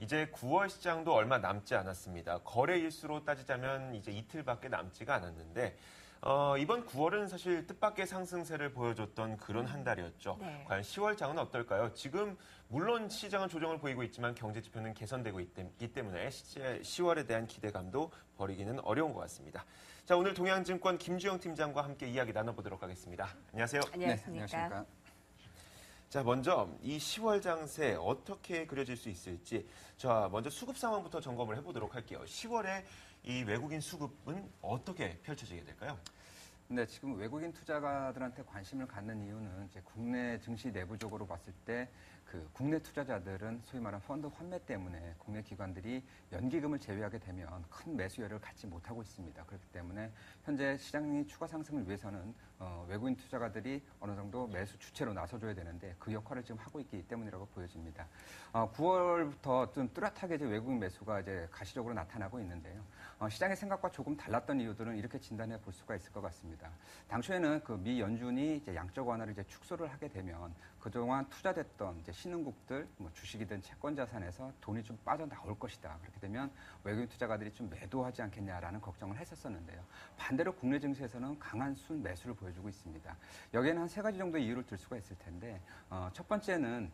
이제 9월 시장도 얼마 남지 않았습니다. 거래 일수로 따지자면 이제 이틀밖에 남지가 않았는데 이번 9월은 사실 뜻밖의 상승세를 보여줬던 그런 한 달이었죠. 네. 과연 10월 장은 어떨까요? 지금 물론 시장은 조정을 보이고 있지만 경제 지표는 개선되고 있기 때문에 10월에 대한 기대감도 버리기는 어려운 것 같습니다. 자, 오늘 동양증권 김주영 팀장과 함께 이야기 나눠보도록 하겠습니다. 안녕하세요. 안녕하십니까. 네, 안녕하십니까. 자, 먼저 이 10월 장세 어떻게 그려질 수 있을지 자, 먼저 수급 상황부터 점검을 해보도록 할게요. 10월에 이 외국인 수급은 어떻게 펼쳐지게 될까요? 네, 지금 외국인 투자가들한테 관심을 갖는 이유는 이제 국내 증시 내부적으로 봤을 때 그 국내 투자자들은 소위 말하는 펀드 환매 때문에 국내 기관들이 연기금을 제외하게 되면 큰 매수열을 갖지 못하고 있습니다. 그렇기 때문에 현재 시장이 추가 상승을 위해서는 외국인 투자가들이 어느 정도 매수 주체로 나서줘야 되는데 그 역할을 지금 하고 있기 때문이라고 보여집니다. 9월부터 좀 뚜렷하게 이제 외국인 매수가 이제 가시적으로 나타나고 있는데요. 시장의 생각과 조금 달랐던 이유들은 이렇게 진단해 볼 수가 있을 것 같습니다. 당초에는 그 미 연준이 이제 양적 완화를 이제 축소를 하게 되면 그동안 투자됐던 이제 신흥국들, 뭐 주식이든 채권 자산에서 돈이 좀 빠져나올 것이다. 그렇게 되면 외국인 투자가들이 좀 매도하지 않겠냐라는 걱정을 했었었는데요. 반대로 국내 증시에서는 강한 순 매수를 보여주고 있습니다. 여기에는 한 세 가지 정도의 이유를 들 수가 있을 텐데, 첫 번째는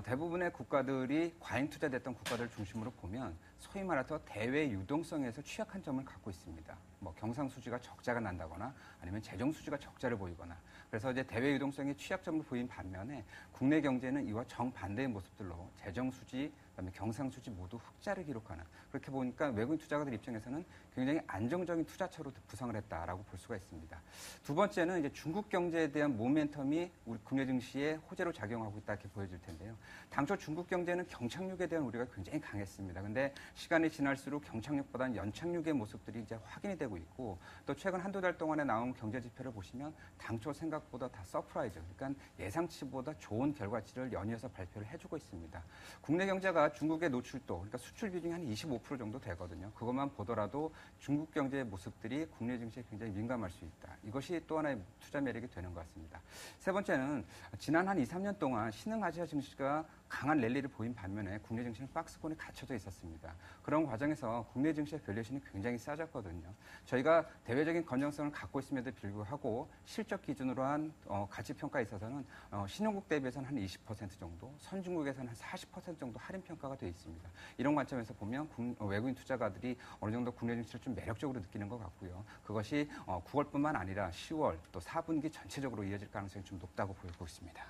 대부분의 국가들이 과잉 투자됐던 국가들을 중심으로 보면 소위 말해서 대외 유동성에서 취약한 점을 갖고 있습니다. 뭐 경상수지가 적자가 난다거나 아니면 재정수지가 적자를 보이거나 그래서 이제 대외 유동성의 취약점을 보인 반면에 국내 경제는 이와 정반대의 모습들로 재정수지 그다음에 경상수지 모두 흑자를 기록하는 그렇게 보니까 외국인 투자가들 입장에서는 굉장히 안정적인 투자처로 부상을 했다라고 볼 수가 있습니다. 두 번째는 이제 중국 경제에 대한 모멘텀이 우리 국내 증시에 호재로 작용하고 있다 이렇게 보여질 텐데요. 당초 중국 경제는 경착륙에 대한 우려가 굉장히 강했습니다. 근데 시간이 지날수록 경착륙보다는 연착륙의 모습들이 이제 확인이 되고 있고 또 최근 한두 달 동안에 나온 경제 지표를 보시면 당초 생각보다 다 서프라이즈, 그러니까 예상치보다 좋은 결과치를 연이어서 발표를 해주고 있습니다. 국내 경제가 중국의 노출도, 그러니까 수출 비중이 한 25% 정도 되거든요. 그것만 보더라도 중국 경제의 모습들이 국내 증시에 굉장히 민감할 수 있다. 이것이 또 하나의 투자 매력이 되는 것 같습니다. 세 번째는 지난 한 2, 3년 동안 신흥아시아 증시가 강한 랠리를 보인 반면에 국내 증시는 박스권에 갇혀져 있었습니다. 그런 과정에서 국내 증시의 밸류에이션이 굉장히 싸졌거든요. 저희가 대외적인 건전성을 갖고 있음에도 불구하고 실적 기준으로 한 가치 평가에 있어서는 신흥국 대비해서는 한 20% 정도, 선진국에서는 한 40% 정도 할인 평가가 되어 있습니다. 이런 관점에서 보면 외국인 투자가들이 어느 정도 국내 증시를 좀 매력적으로 느끼는 것 같고요. 그것이 9월뿐만 아니라 10월 또 4분기 전체적으로 이어질 가능성이 좀 높다고 보이고 있습니다.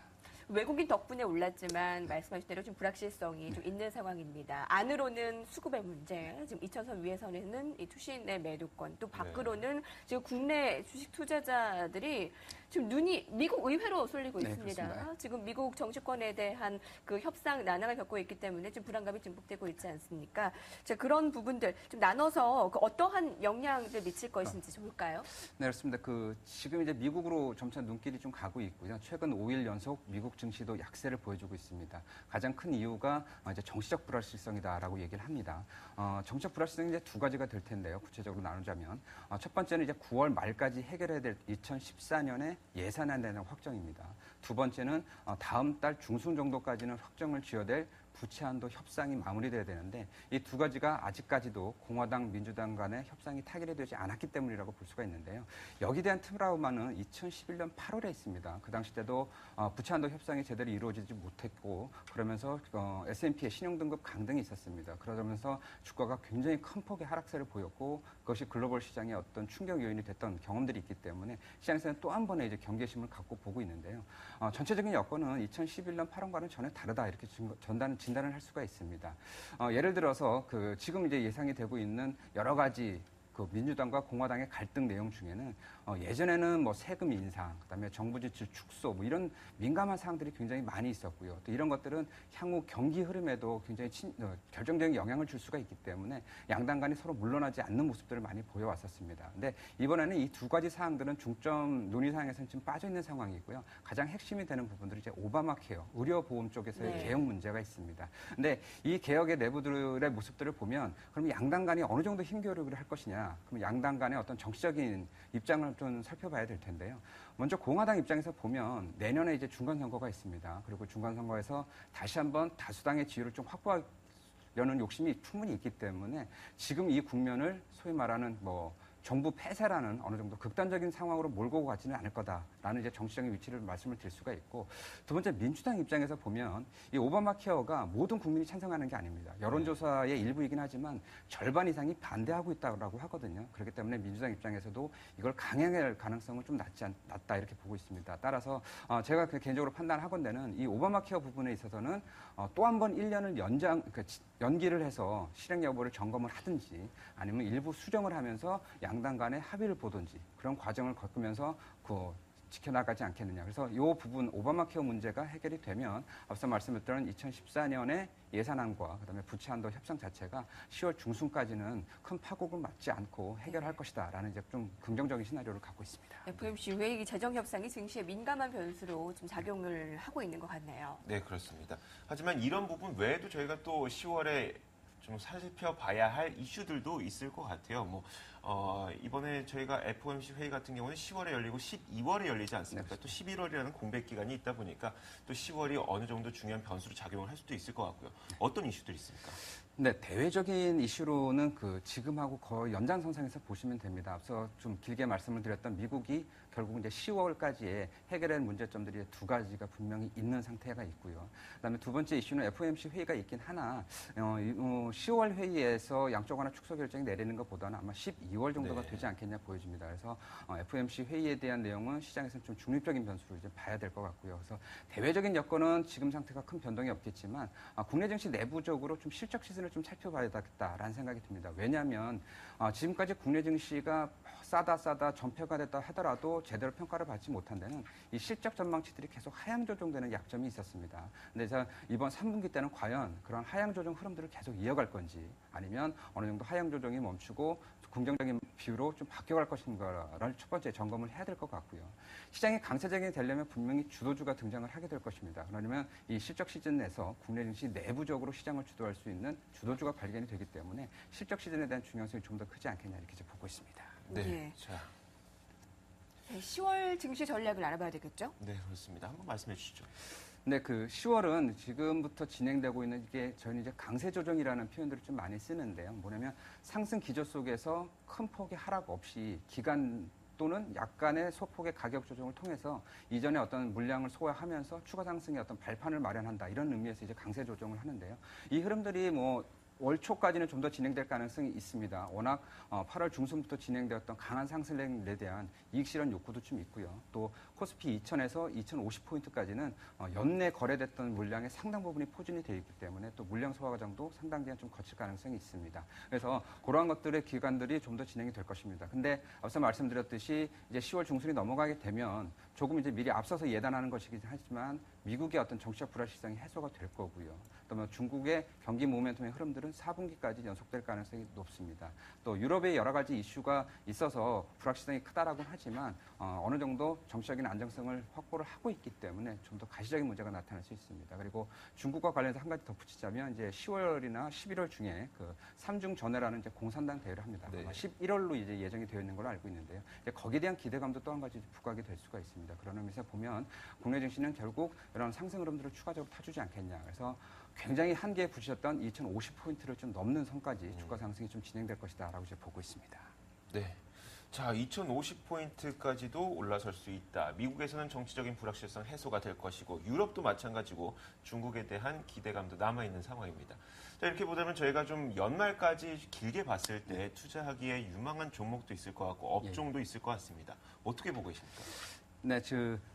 외국인 덕분에 올랐지만 말씀하신 대로 좀 불확실성이 좀 있는 상황입니다. 안으로는 수급의 문제, 지금 2차선 위에서는 이 투신의 매도권, 또 밖으로는 지금 국내 주식 투자자들이 지금 눈이 미국 의회로 쏠리고 있습니다. 그렇습니다. 지금 미국 정치권에 대한 그 협상 난항을 겪고 있기 때문에 지금 불안감이 증폭되고 있지 않습니까? 자, 그런 부분들 좀 나눠서 그 어떠한 영향을 미칠 것인지 좀 볼까요? 네, 그렇습니다. 지금 이제 미국으로 점차 눈길이 좀 가고 있고요. 최근 5일 연속 미국 증시도 약세를 보여주고 있습니다. 가장 큰 이유가 이제 정치적 불확실성이다라고 얘기를 합니다. 정치적 불확실성이 이제 두 가지가 될 텐데요. 구체적으로 나누자면 첫 번째는 이제 9월 말까지 해결해야 될 2014년에 예산안에 대한 확정입니다. 두 번째는 다음 달 중순 정도까지는 확정을 지어댈 부채한도 협상이 마무리돼야 되는데 이 두 가지가 아직까지도 공화당, 민주당 간의 협상이 타결이 되지 않았기 때문이라고 볼 수가 있는데요. 여기에 대한 트라우마는 2011년 8월에 있습니다. 그 당시 때도 부채한도 협상이 제대로 이루어지지 못했고 그러면서 S&P의 신용등급 강등이 있었습니다. 그러면서 주가가 굉장히 큰 폭의 하락세를 보였고 그것이 글로벌 시장의 어떤 충격 요인이 됐던 경험들이 있기 때문에 시장에서는 또 한 번의 이제 경계심을 갖고 보고 있는데요. 전체적인 여건은 2011년 8월과는 전혀 다르다 이렇게 진단을 할 수가 있습니다. 예를 들어서 지금 이제 예상이 되고 있는 여러 가지 그 민주당과 공화당의 갈등 내용 중에는 예전에는 뭐 세금 인상, 그다음에 정부 지출 축소 뭐 이런 민감한 사항들이 굉장히 많이 있었고요. 또 이런 것들은 향후 경기 흐름에도 굉장히 결정적인 영향을 줄 수가 있기 때문에 양당 간이 서로 물러나지 않는 모습들을 많이 보여왔었습니다. 근데 이번에는 이 두 가지 사항들은 중점 논의 사항에서는 지금 빠져 있는 상황이고요. 가장 핵심이 되는 부분들이 이제 오바마 케어, 의료 보험 쪽에서의 네. 개혁 문제가 있습니다. 근데 이 개혁의 내부들의 모습들을 보면 그럼 양당 간이 어느 정도 힘겨루기를 할 것이냐? 그럼 양당 간의 어떤 정치적인 입장을 좀 살펴봐야 될 텐데요. 먼저 공화당 입장에서 보면 내년에 이제 중간선거가 있습니다. 그리고 중간선거에서 다시 한번 다수당의 지위를 좀 확보하기 하려는 욕심이 충분히 있기 때문에 지금 이 국면을 소위 말하는 뭐 정부 폐쇄라는 어느 정도 극단적인 상황으로 몰고 가지는 않을 거다라는 이제 정치적인 위치를 말씀을 드릴 수가 있고, 두 번째 민주당 입장에서 보면 이 오바마 케어가 모든 국민이 찬성하는 게 아닙니다. 여론조사의 일부이긴 하지만 절반 이상이 반대하고 있다고 하거든요. 그렇기 때문에 민주당 입장에서도 이걸 강행할 가능성은 좀 낮다 이렇게 보고 있습니다. 따라서 제가 개인적으로 판단하건대는 이 오바마 케어 부분에 있어서는 또 한 번 1년을 연기를 해서 실행 여부를 점검을 하든지 아니면 일부 수정을 하면서 양당 간의 합의를 보든지 그런 과정을 겪으면서 지켜나가지 않겠느냐. 그래서 이 부분 오바마 케어 문제가 해결이 되면 앞서 말씀드렸던 2014년의 예산안과 그다음에 부채한도 협상 자체가 10월 중순까지는 큰 파국을 맞지 않고 해결할 것이다라는 이제 좀 긍정적인 시나리오를 갖고 있습니다. FOMC 회의 재정 협상이 증시에 민감한 변수로 좀 작용을 하고 있는 것 같네요. 네, 그렇습니다. 하지만 이런 부분 외에도 저희가 또 10월에 좀 살펴봐야 할 이슈들도 있을 것 같아요. 이번에 저희가 FOMC 회의 같은 경우는 10월에 열리고 12월에 열리지 않습니까? 또 11월이라는 공백 기간이 있다 보니까 또 10월이 어느 정도 중요한 변수로 작용을 할 수도 있을 것 같고요. 어떤 이슈들이 있습니까? 네, 대외적인 이슈로는 지금하고 거의 연장선상에서 보시면 됩니다. 앞서 좀 길게 말씀을 드렸던 미국이 결국 이제 10월까지의 해결할 문제점들이 두 가지가 분명히 있는 상태가 있고요. 그다음에 두 번째 이슈는 FOMC 회의가 있긴 하나 10월 회의에서 양쪽 하나 축소 결정이 내리는 것보다는 아마 12월 정도가 되지 않겠냐 보여집니다. 그래서 FOMC 회의에 대한 내용은 시장에서는 좀 중립적인 변수로 이제 봐야 될 것 같고요. 그래서 대외적인 여건은 지금 상태가 큰 변동이 없겠지만 국내 증시 내부적으로 좀 실적 시즌을 좀 살펴봐야겠다라는 생각이 듭니다. 왜냐하면 지금까지 국내 증시가 싸다 전폐가 됐다 하더라도 제대로 평가를 받지 못한 데는 이 실적 전망치들이 계속 하향 조정되는 약점이 있었습니다. 근데 이번 3분기 때는 과연 그런 하향 조정 흐름들을 계속 이어갈 건지 아니면 어느 정도 하향 조정이 멈추고 긍정적인 뷰로 좀 바뀌어갈 것인가를 첫 번째 점검을 해야 될 것 같고요. 시장이 강세적이 되려면 분명히 주도주가 등장을 하게 될 것입니다. 그러면 이 실적 시즌 내에서 국내 증시 내부적으로 시장을 주도할 수 있는 주도주가 발견이 되기 때문에 실적 시즌에 대한 중요성이 좀 더 크지 않겠냐 이렇게 보고 있습니다. 네. 예. 자, 네, 10월 증시 전략을 알아봐야 되겠죠? 네, 그렇습니다. 한번 말씀해 주시죠. 네, 10월은 지금부터 진행되고 있는 이게 저희는 이제 강세 조정이라는 표현들을 좀 많이 쓰는데요. 뭐냐면 상승 기조 속에서 큰 폭의 하락 없이 기간 또는 약간의 소폭의 가격 조정을 통해서 이전에 어떤 물량을 소화하면서 추가 상승의 어떤 발판을 마련한다. 이런 의미에서 이제 강세 조정을 하는데요. 이 흐름들이 월 초까지는 좀 더 진행될 가능성이 있습니다. 워낙 8월 중순부터 진행되었던 강한 상승에 대한 이익 실현 욕구도 좀 있고요. 또 코스피 2000에서 2050포인트까지는 연내 거래됐던 물량의 상당 부분이 포진이 되어 있기 때문에 또 물량 소화 과정도 상당 기간 좀 거칠 가능성이 있습니다. 그래서 그러한 것들의 기간들이 좀 더 진행이 될 것입니다. 근데 앞서 말씀드렸듯이 이제 10월 중순이 넘어가게 되면 조금 이제 미리 앞서서 예단하는 것이긴 하지만 미국의 어떤 정치적 불확실성이 해소가 될 거고요. 또 중국의 경기 모멘텀의 흐름들은 4분기까지 연속될 가능성이 높습니다. 또 유럽의 여러 가지 이슈가 있어서 불확실성이 크다라고는 하지만 어느 정도 정치적인 안정성을 확보를 하고 있기 때문에 좀 더 가시적인 문제가 나타날 수 있습니다. 그리고 중국과 관련해서 한 가지 덧붙이자면 이제 10월이나 11월 중에 3중 전회라는 이제 공산당 대회를 합니다. 네. 아마 11월로 이제 예정이 되어 있는 걸로 알고 있는데요. 이제 거기에 대한 기대감도 또 한 가지 부각이 될 수가 있습니다. 그런 의미에서 보면 국내 증시는 결국 이런 상승 흐름들을 추가적으로 타주지 않겠냐. 그래서 굉장히 한계에 부딪혔던 2050포인트를 좀 넘는 선까지 주가 상승이 좀 진행될 것이다라고 이제 보고 있습니다. 네. 자, 2050포인트까지도 올라설 수 있다. 미국에서는 정치적인 불확실성 해소가 될 것이고 유럽도 마찬가지고 중국에 대한 기대감도 남아있는 상황입니다. 자, 이렇게 보자면 저희가 좀 연말까지 길게 봤을 때 투자하기에 유망한 종목도 있을 것 같고 업종도 있을 것 같습니다. 어떻게 보고 계십니까? 네,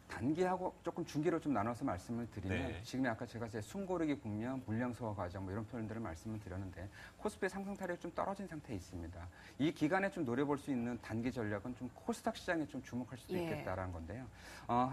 단기하고 조금 중기로 좀 나눠서 말씀을 드리면 네. 지금 아까 제가 숨고르기 국면, 물량 소화 과정 이런 표현들을 말씀을 드렸는데 코스피의 상승 타력이 좀 떨어진 상태에 있습니다. 이 기간에 좀 노려볼 수 있는 단기 전략은 좀 코스닥 시장에 좀 주목할 수도 있겠다라는 건데요.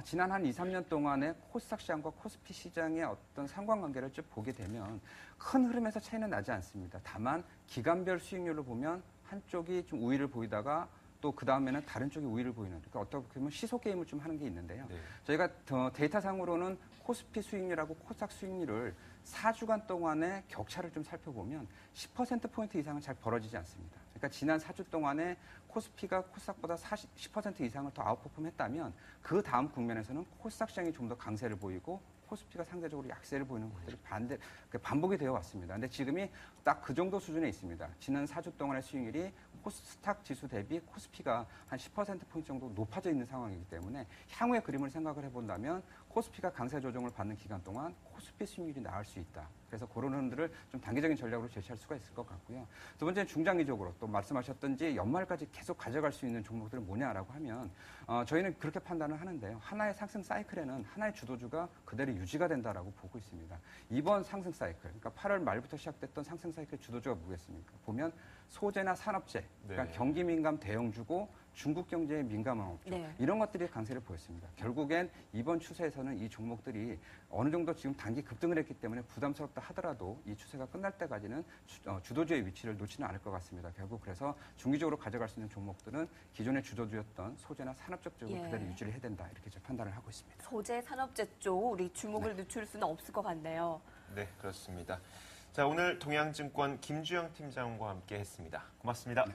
지난 한 2, 3년 동안의 코스닥 시장과 코스피 시장의 어떤 상관관계를 좀 보게 되면 큰 흐름에서 차이는 나지 않습니다. 다만 기간별 수익률로 보면 한쪽이 좀 우위를 보이다가 또 그 다음에는 다른 쪽이 우위를 보이는, 그러니까 어떻게 보면 시소 게임을 좀 하는 게 있는데요. 네. 저희가 데이터상으로는 코스피 수익률하고 코스닥 수익률을 4주간 동안의 격차를 좀 살펴보면 10%포인트 이상은 잘 벌어지지 않습니다. 그러니까 지난 4주 동안에 코스피가 코스닥보다 10% 이상을 더 아웃퍼폼 했다면 그 다음 국면에서는 코스닥 시장이 좀 더 강세를 보이고 코스피가 상대적으로 약세를 보이는 것들이 반복이 되어 왔습니다. 근데 지금이 딱 그 정도 수준에 있습니다. 지난 4주 동안의 수익률이 코스닥 지수 대비 코스피가 한 10%포인트 정도 높아져 있는 상황이기 때문에 향후의 그림을 생각을 해본다면 코스피가 강세 조정을 받는 기간 동안 코스피 수익률이 나을 수 있다. 그래서 그런 흐름들을 좀 단기적인 전략으로 제시할 수가 있을 것 같고요. 두 번째는 중장기적으로 또 말씀하셨던지 연말까지 계속 가져갈 수 있는 종목들은 뭐냐라고 하면 저희는 그렇게 판단을 하는데요. 하나의 상승 사이클에는 하나의 주도주가 그대로 유지가 된다라고 보고 있습니다. 이번 상승 사이클, 그러니까 8월 말부터 시작됐던 상승 사이클 주도주가 뭐겠습니까? 보면 소재나 산업재, 그러니까 네. 경기 민감 대형주고 중국 경제에 민감한 업종 네. 이런 것들이 강세를 보였습니다. 결국엔 이번 추세에서는 이 종목들이 어느 정도 지금 단기 급등을 했기 때문에 부담스럽다 하더라도 이 추세가 끝날 때까지는 주도주의 위치를 놓지는 않을 것 같습니다. 결국 그래서 중기적으로 가져갈 수 있는 종목들은 기존의 주도주였던 소재나 산업적 쪽을 예. 그대로 유지를 해야 된다 이렇게 저 판단을 하고 있습니다. 소재 산업재 쪽 우리 주목을 늦출 수는 없을 것 같네요. 네, 그렇습니다. 자, 오늘 동양증권 김주영 팀장과 함께 했습니다. 고맙습니다.